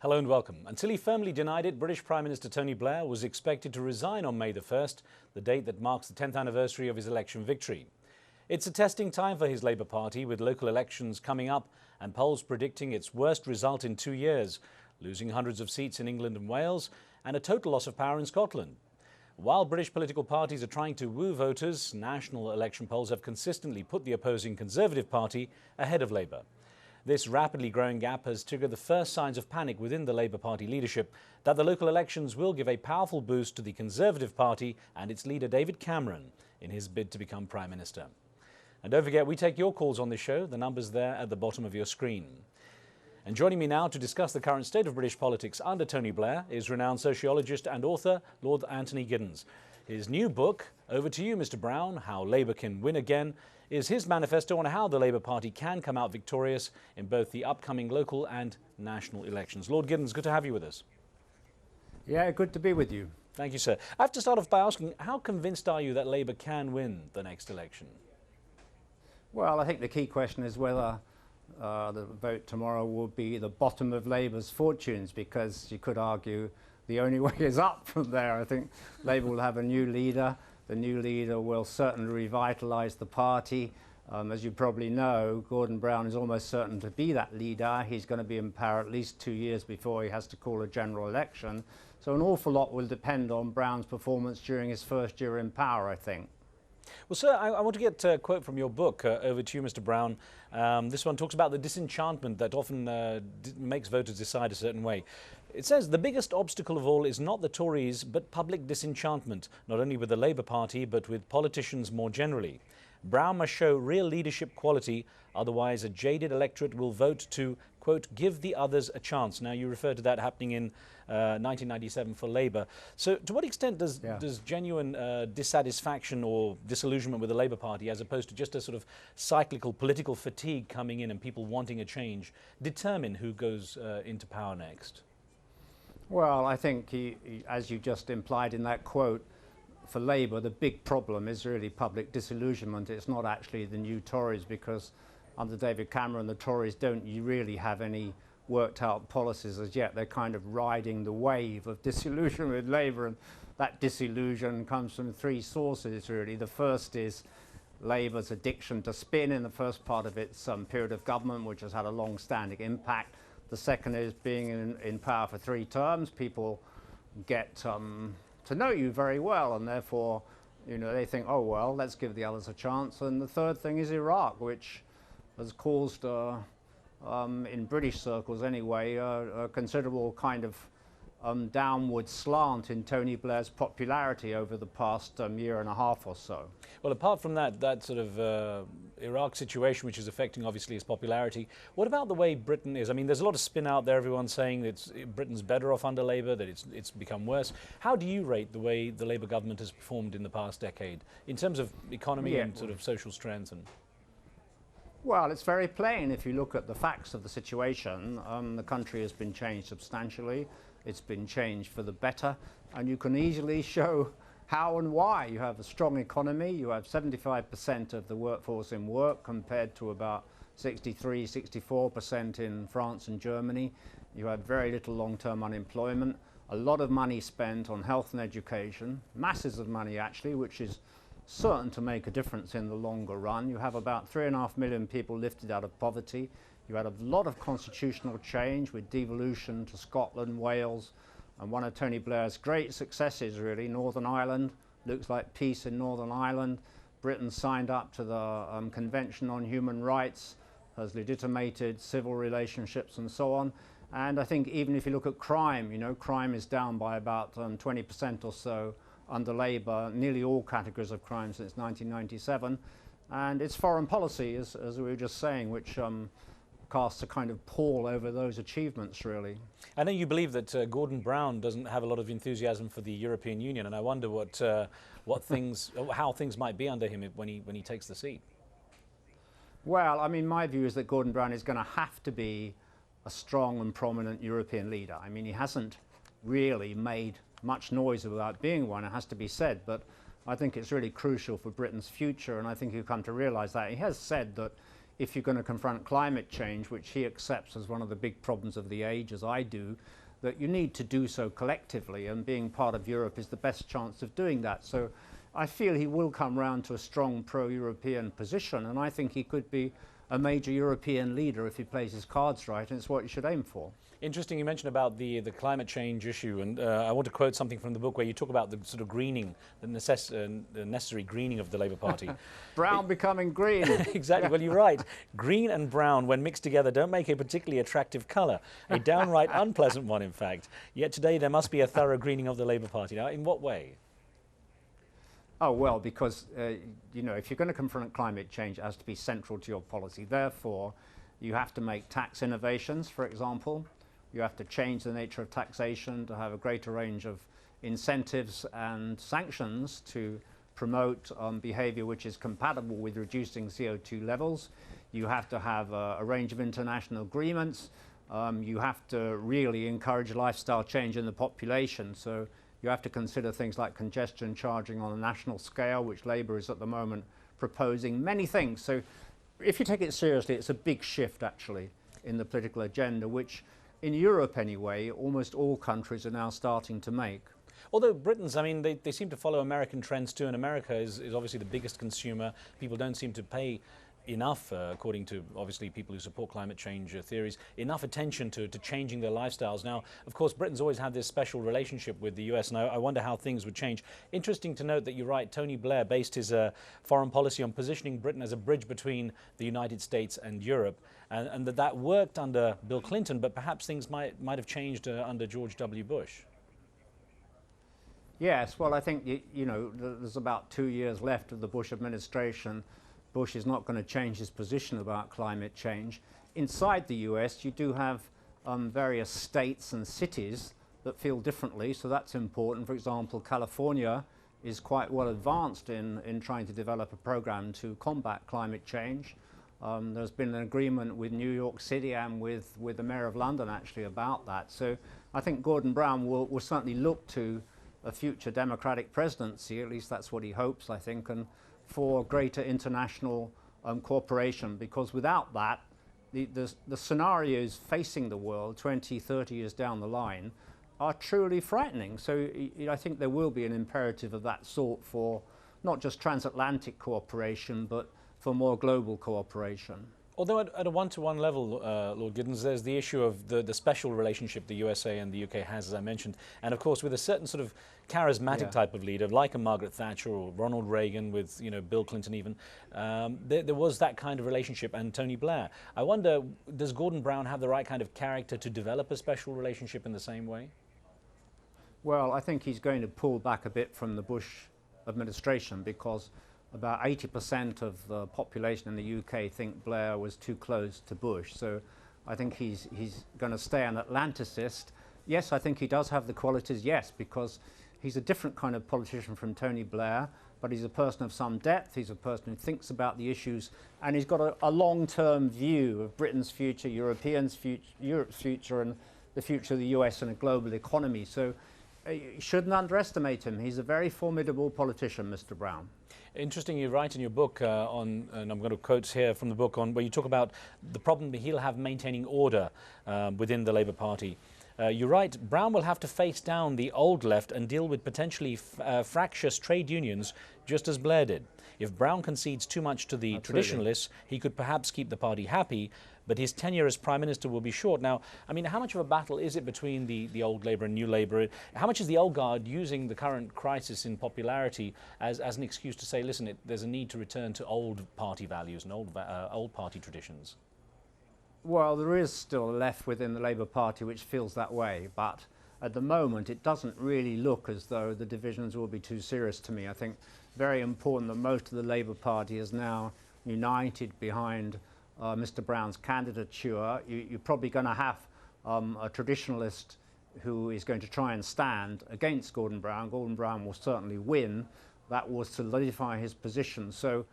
Hello and welcome. Until he firmly denied it, British Prime Minister Tony Blair was expected to resign on May the 1st, the date that marks the 10th anniversary of his election victory. It's a testing time for his Labour Party, with local elections coming up and polls predicting its worst result in 2 years, losing hundreds of seats in England and Wales and a total loss of power in Scotland. While British political parties are trying to woo voters, national election polls have consistently put the opposing Conservative Party ahead of Labour. This rapidly growing gap has triggered the first signs of panic within the Labour Party leadership that the local elections will give a powerful boost to the Conservative Party and its leader David Cameron in his bid to become Prime Minister. And don't forget, we take your calls on this show. The number's there at the bottom of your screen. And joining me now to discuss the current state of British politics under Tony Blair is renowned sociologist and author Lord Anthony Giddens. His new book, Over to You, Mr. Brown, How Labour Can Win Again, is his manifesto on how the Labour Party can come out victorious in both the upcoming local and national elections. Lord Giddens, good to have you with us. Yeah, good to be with you. Thank you, sir. I have to start off by asking, how convinced are you that Labour can win the next election? Well, I think the key question is whether the vote tomorrow will be the bottom of Labour's fortunes, because you could argue the only way is up from there. I think Labour will have a new leader. The new leader will certainly revitalise the party. As you probably know, Gordon Brown is almost certain to be that leader. He's going to be in power at least 2 years before he has to call a general election. So an awful lot will depend on Brown's performance during his first year in power, I think. Well, sir, I want to get a quote from your book, Over to You, Mr. Brown. This one talks about the disenchantment that often makes voters decide a certain way. It says, the biggest obstacle of all is not the Tories, but public disenchantment, not only with the Labour Party, but with politicians more generally. Brown must show real leadership quality, otherwise a jaded electorate will vote to, quote, give the others a chance. Now, you refer to that happening in 1997 for Labour. So to what extent does genuine dissatisfaction or disillusionment with the Labour Party, as opposed to just a sort of cyclical political fatigue coming in and people wanting a change, determine who goes into power next? Well, I think, as you just implied in that quote, for Labour, the big problem is really public disillusionment. It's not actually the new Tories, because under David Cameron, the Tories don't really have any worked out policies as yet. They're kind of riding the wave of disillusion with Labour, and that disillusion comes from three sources, really. The first is Labour's addiction to spin in the first part of its period of government, which has had a long-standing impact. The second is being in power for 3 terms. People get to know you very well, and therefore, you know, they think, oh well, let's give the others a chance. And the third thing is Iraq, which has caused, in British circles anyway, a considerable kind of downward slant in Tony Blair's popularity over the past year and a half or so. Well, apart from that sort of Iraq situation, which is affecting obviously his popularity, what about the way Britain is? I mean, there's a lot of spin out there, everyone's saying that Britain's better off under Labour, that it's become worse. How do you rate the way the Labour government has performed in the past decade, in terms of economy and sort of social strength? Well, it's very plain. If you look at the facts of the situation, the country has been changed substantially. It's been changed for the better, and you can easily show how and why. You have a strong economy. You have 75% of the workforce in work, compared to about 63, 64% in France and Germany. You have very little long-term unemployment, a lot of money spent on health and education, masses of money actually, which is certain to make a difference in the longer run. You have about 3.5 million people lifted out of poverty. You had a lot of constitutional change with devolution to Scotland, Wales, and one of Tony Blair's great successes, really, Northern Ireland. Looks like peace in Northern Ireland. Britain signed up to the Convention on Human Rights, has legitimated civil relationships and so on. And I think even if you look at crime, you know, crime is down by about 20% or so under Labour, nearly all categories of crime since 1997. And it's foreign policy, as we were just saying, which casts a kind of pall over those achievements, really. I know you believe that Gordon Brown doesn't have a lot of enthusiasm for the European Union, and I wonder how things might be under him when he takes the seat. Well, I mean, my view is that Gordon Brown is going to have to be a strong and prominent European leader. I mean, he hasn't really made much noise about being one, it has to be said, but I think it's really crucial for Britain's future, and I think he'll come to realise that. He has said that if you're going to confront climate change, which he accepts as one of the big problems of the age, as I do, that you need to do so collectively, and being part of Europe is the best chance of doing that. So I feel he will come round to a strong pro-European position, and I think he could be a major European leader if he plays his cards right, and it's what you should aim for. Interesting you mentioned about the climate change issue, and I want to quote something from the book where you talk about the sort of greening, the necessary greening of the Labour Party. Brown becoming green. Exactly, well, you're right. Green and brown, when mixed together, don't make a particularly attractive colour. A downright unpleasant one, in fact. Yet today there must be a thorough greening of the Labour Party. Now, in what way? Oh, well, because, you know, if you're going to confront climate change, it has to be central to your policy. Therefore, you have to make tax innovations, for example. You have to change the nature of taxation to have a greater range of incentives and sanctions to promote behavior which is compatible with reducing CO2 levels. You have to have a range of international agreements. You have to really encourage lifestyle change in the population. So you have to consider things like congestion charging on a national scale, which Labour is at the moment proposing, many things. So if you take it seriously, it's a big shift actually in the political agenda, which in Europe anyway, almost all countries are now starting to make. Although Britons, I mean, they seem to follow American trends too, and America is obviously the biggest consumer. People don't seem to pay enough, according to obviously people who support climate change theories, enough attention to changing their lifestyles. Now, of course, Britain's always had this special relationship with the US, and I wonder how things would change. Interesting to note that you're right, Tony Blair based his foreign policy on positioning Britain as a bridge between the United States and Europe, and that worked under Bill Clinton, but perhaps things might have changed under George W. Bush. Yes, well, I think, you know, there's about 2 years left of the Bush administration. Bush is not going to change his position about climate change. Inside the US, you do have various states and cities that feel differently, so that's important. For example, California is quite well advanced in trying to develop a program to combat climate change. There's been an agreement with New York City and with the Mayor of London actually about that. So I think Gordon Brown will certainly look to a future Democratic presidency, at least that's what he hopes, I think, and for greater international cooperation, because without that, the scenarios facing the world 20, 30 years down the line are truly frightening. So I think there will be an imperative of that sort for not just transatlantic cooperation, but for more global cooperation. Although at a one-to-one level, Lord Giddens, there's the issue of the special relationship the USA and the UK has, as I mentioned, and of course with a certain sort of charismatic type of leader, like a Margaret Thatcher or Ronald Reagan, with Bill Clinton even, there was that kind of relationship, and Tony Blair. I wonder, does Gordon Brown have the right kind of character to develop a special relationship in the same way? Well, I think he's going to pull back a bit from the Bush administration, because about 80% of the population in the UK think Blair was too close to Bush. So I think he's going to stay an Atlanticist. Yes, I think he does have the qualities, yes, because he's a different kind of politician from Tony Blair, but he's a person of some depth. He's a person who thinks about the issues, and he's got a long-term view of Britain's future, Europe's future, and the future of the US and a global economy. So you shouldn't underestimate him. He's a very formidable politician, Mr. Brown. Interesting, you write in your book and I'm going to quote here from the book, where you talk about the problem that he'll have maintaining order within the Labour Party. You write, Brown will have to face down the old left and deal with potentially fractious trade unions, just as Blair did. If Brown concedes too much to the traditionalists, he could perhaps keep the party happy, but his tenure as Prime Minister will be short. Now, I mean, how much of a battle is it between the old Labour and new Labour? How much is the old guard using the current crisis in popularity as an excuse to say, listen, there's a need to return to old party values and old party traditions? Well, there is still a left within the Labour Party which feels that way, but at the moment it doesn't really look as though the divisions will be too serious to me. I think very important that most of the Labour Party is now united behind Mr. Brown's candidature. You're probably going to have a traditionalist who is going to try and stand against Gordon Brown. Gordon Brown will certainly win. That will solidify his position. So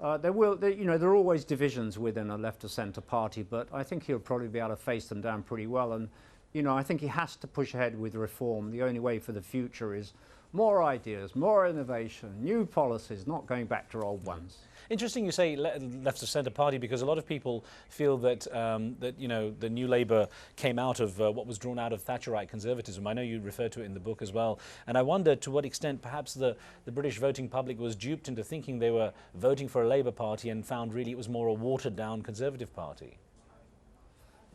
there are always divisions within a left of centre party, but I think he'll probably be able to face them down pretty well. And you know, I think he has to push ahead with reform. The only way for the future is more ideas, more innovation, new policies, not going back to old ones. Interesting you say left of centre party, because a lot of people feel that that you know the New Labour came out of what was drawn out of Thatcherite conservatism. I know you refer to it in the book as well, and I wonder to what extent perhaps the British voting public was duped into thinking they were voting for a Labour Party and found really it was more a watered down Conservative Party.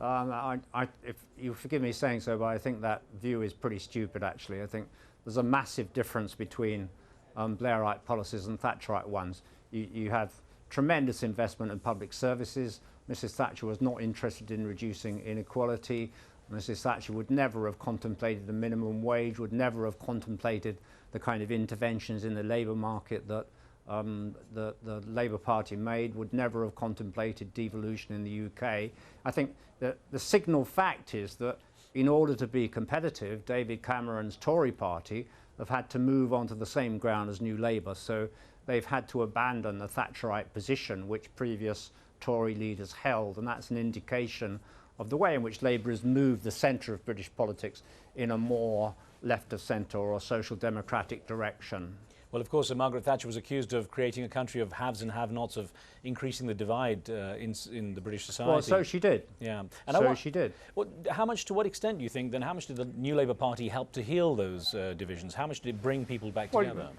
If you forgive me saying so, but I think that view is pretty stupid actually. I think there's a massive difference between Blairite policies and Thatcherite ones. You have tremendous investment in public services. Mrs. Thatcher was not interested in reducing inequality. Mrs. Thatcher would never have contemplated the minimum wage, would never have contemplated the kind of interventions in the labour market that the Labour Party made, would never have contemplated devolution in the UK. I think that the signal fact is that in order to be competitive, David Cameron's Tory party have had to move onto the same ground as New Labour. So they've had to abandon the Thatcherite position which previous Tory leaders held, and that's an indication of the way in which Labour has moved the centre of British politics in a more left of centre or social democratic direction. Well, of course, Margaret Thatcher was accused of creating a country of haves and have-nots, of increasing the divide in the British society. Well, so she did. Yeah, and so she did. Well, how much, to what extent do you think, then how much did the New Labour Party help to heal those divisions? How much did it bring people back together?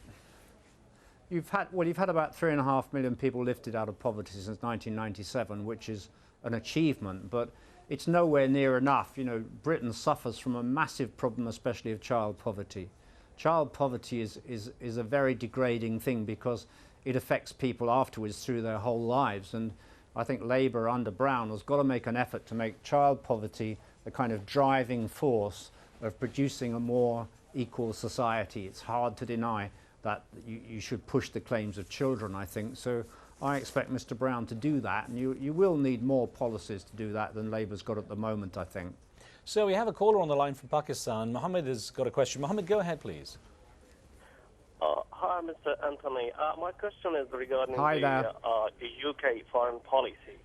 You've had about 3.5 million people lifted out of poverty since 1997, which is an achievement, but it's nowhere near enough. You know, Britain suffers from a massive problem, especially of child poverty. Child poverty is a very degrading thing because it affects people afterwards through their whole lives, and I think Labour under Brown has got to make an effort to make child poverty the kind of driving force of producing a more equal society. It's hard to deny that you should push the claims of children, I think. So I expect Mr. Brown to do that, and you will need more policies to do that than Labour's got at the moment, I think. So we have a caller on the line from Pakistan. Mohammed has got a question. Mohammed, go ahead, please. Hi, Mr. Anthony. My question is regarding the UK foreign policy.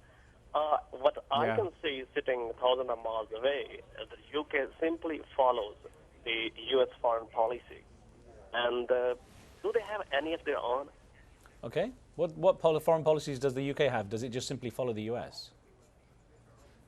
What I can see sitting thousands of miles away, the UK simply follows the US foreign policy. And do they have any of their own? Okay. What foreign policies does the UK have? Does it just simply follow the US?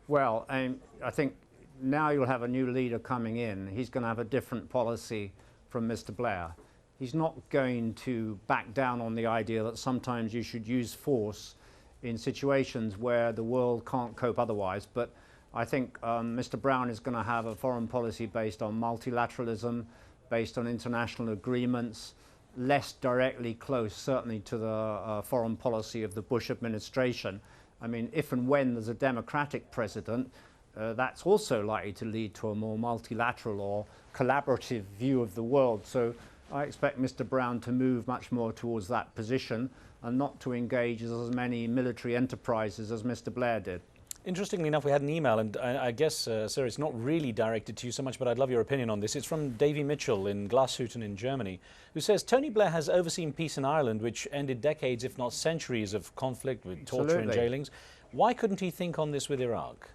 Well, I think now you'll have a new leader coming in. He's going to have a different policy from Mr. Blair. He's not going to back down on the idea that sometimes you should use force in situations where the world can't cope otherwise. But I think Mr. Brown is going to have a foreign policy based on multilateralism, based on international agreements, less directly close, certainly, to the foreign policy of the Bush administration. I mean, if and when there's a Democratic president, that's also likely to lead to a more multilateral or collaborative view of the world. So I expect Mr. Brown to move much more towards that position and not to engage as many military enterprises as Mr. Blair did. Interestingly enough, we had an email, and I guess, sir, it's not really directed to you so much, but I'd love your opinion on this. It's from Davy Mitchell in Glashutten in Germany, who says, Tony Blair has overseen peace in Ireland, which ended decades, if not centuries, of conflict with torture and jailings. Why couldn't he think on this with Iraq?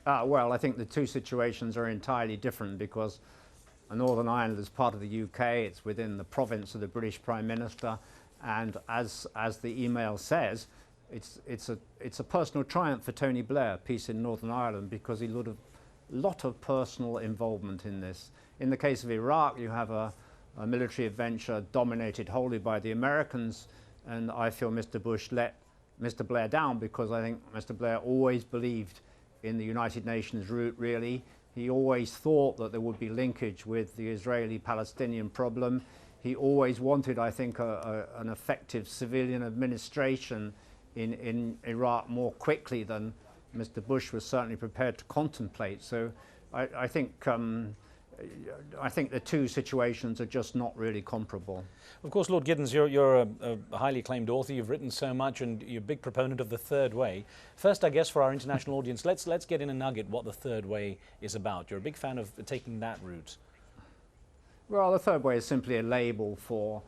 Well, I think the two situations are entirely different because Northern Ireland is part of the UK, it's within the province of the British Prime Minister, and as the email says, it's a personal triumph for Tony Blair, peace in Northern Ireland, because he had a lot of personal involvement in this. In the case of Iraq, you have a military adventure dominated wholly by the Americans, and I feel Mr. Bush let Mr. Blair down because I think Mr. Blair always believed in the United Nations route, really. He always thought that there would be linkage with the Israeli-Palestinian problem. He always wanted, I think, an effective civilian administration in Iraq more quickly than Mr. Bush was certainly prepared to contemplate. So I think the two situations are just not really comparable. Of course, Lord Giddens, you're a highly acclaimed author. You've written so much, and you're a big proponent of the third way. First, I guess, for our international audience, let's get in a nugget what the third way is about. You're a big fan of taking that route. Well, the third way is simply a label for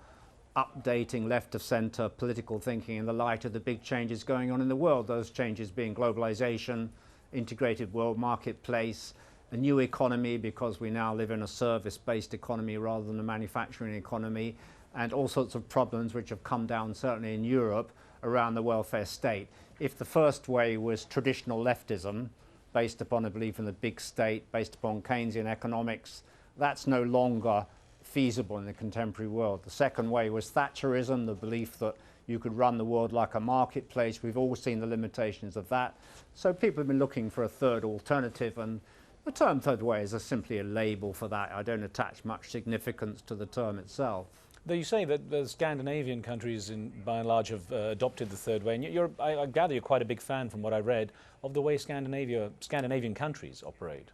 updating left-of-centre political thinking in the light of the big changes going on in the world, those changes being globalisation, integrated world marketplace, a new economy because we now live in a service-based economy rather than a manufacturing economy, and all sorts of problems which have come down certainly in Europe around the welfare state. If the first way was traditional leftism, based upon a belief in the big state, based upon Keynesian economics, that's no longer feasible in the contemporary world. The second way was Thatcherism, the belief that you could run the world like a marketplace. We've all seen the limitations of that. So people have been looking for a third alternative, and the term third way is simply a label for that. I don't attach much significance to the term itself. Though you say that the Scandinavian countries, by and large, have adopted the third way, and I gather you're quite a big fan, from what I read, of the way Scandinavian countries operate.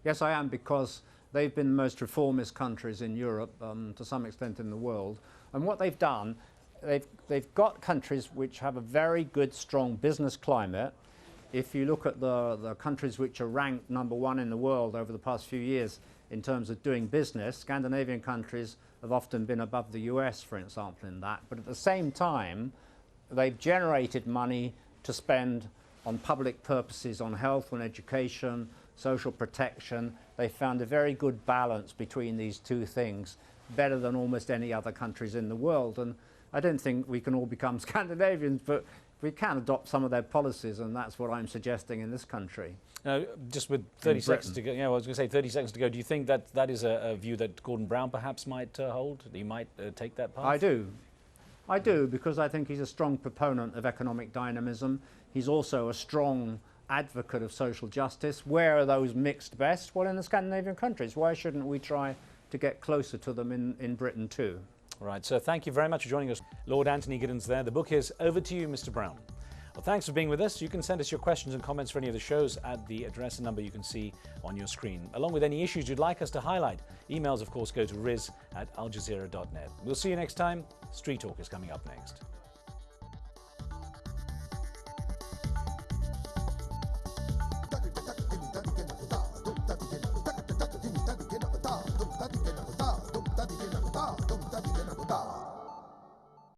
Yes, I am, because they've been the most reformist countries in Europe, to some extent in the world. And what they've done, they've got countries which have a very good, strong business climate. If you look at the countries which are ranked #1 in the world over the past few years in terms of doing business, Scandinavian countries have often been above the US, for example, in that. But at the same time, they've generated money to spend on public purposes, on health and education, social protection. They found a very good balance between these two things, better than almost any other countries in the world. And I don't think we can all become Scandinavians, but we can adopt some of their policies, and that's what I'm suggesting in this country. Now, just with 30 seconds to go, I was going to say 30 seconds to go, do you think that that is a view that Gordon Brown perhaps might hold? He might take that path? I do. I do, because I think he's a strong proponent of economic dynamism. He's also a strong advocate of social justice. Where are those mixed best? Well, in the Scandinavian countries. Why shouldn't we try to get closer to them in Britain too? Right, so thank you very much for joining us. Lord Anthony Giddens there. The book is Over to You, Mr. Brown. Well, thanks for being with us. You can send us your questions and comments for any of the shows at the address and number you can see on your screen. Along with any issues you'd like us to highlight, emails, of course, go to riz@aljazeera.net. We'll see you next time. Street Talk is coming up next.